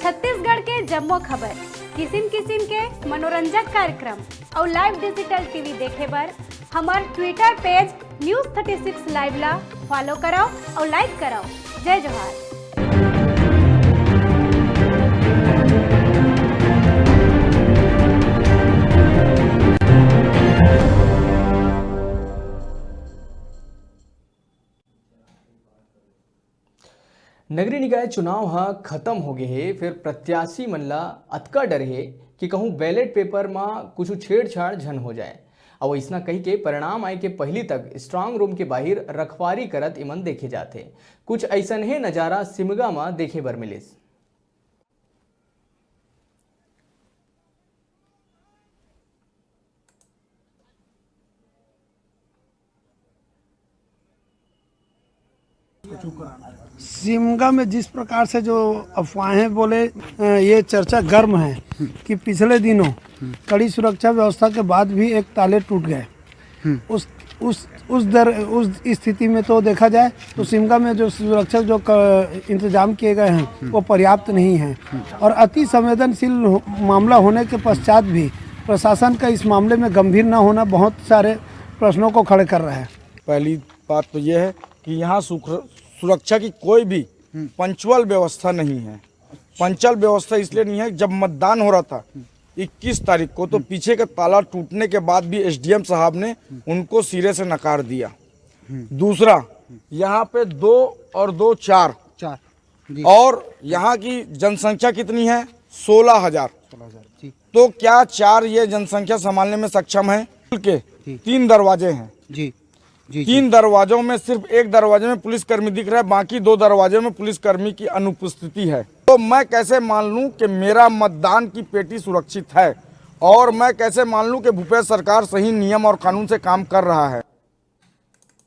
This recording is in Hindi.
छत्तीसगढ़ के जम्मो खबर, किसिम किसिम के मनोरंजक कार्यक्रम और लाइव डिजिटल टीवी देखे बर हमार ट्विटर पेज News36 लाइव ला फॉलो कराओ और लाइक कराओ। जय जोहार। नगरीय निकाय चुनाव खत्म हो गए है, फिर प्रत्याशी मन ला अतका डर है कि कहूँ बैलेट पेपर में कुछ छेड़छाड़ झन हो जाए। और ऐसा कही के परिणाम आए के पहली तक स्ट्रांग रूम के बाहर रखवारी करत इमन देखे जाते। कुछ ऐसन है नजारा सिमगा में देखे बर मिलिस। सिमगा में जिस प्रकार से जो अफवाहें बोले, ये चर्चा गर्म है कि पिछले दिनों कड़ी सुरक्षा व्यवस्था के बाद भी एक ताले टूट गए। उस स्थिति में तो देखा जाए तो सिमगा में जो सुरक्षा जो इंतजाम किए गए हैं वो पर्याप्त नहीं है और अति संवेदनशील मामला होने के पश्चात भी प्रशासन का इस मामले में गंभीर न होना बहुत सारे प्रश्नों को खड़े कर रहा है। पहली बात तो ये है कि यहाँ सुरक्षा की कोई भी पंचुअल व्यवस्था नहीं है। पंचुअल व्यवस्था इसलिए नहीं है, जब मतदान हो रहा था 21 तारीख को तो पीछे का ताला टूटने के बाद भी एसडीएम साहब ने उनको सिरे से नकार दिया। दूसरा, यहाँ पे 2 और 2 4 और यहाँ की जनसंख्या कितनी है? 16,000। तो क्या 4 ये जनसंख्या संभालने में सक्षम है? के 3 दरवाजे हैं जी। 3 दरवाजों में सिर्फ एक दरवाजे में पुलिसकर्मी दिख रहा है, बाकी 2 दरवाजे में पुलिसकर्मी की अनुपस्थिति है। तो मैं कैसे मान लूं कि मेरा मतदान की पेटी सुरक्षित है और मैं कैसे मान लूं कि भूपेश सरकार सही नियम और कानून से काम कर रहा है।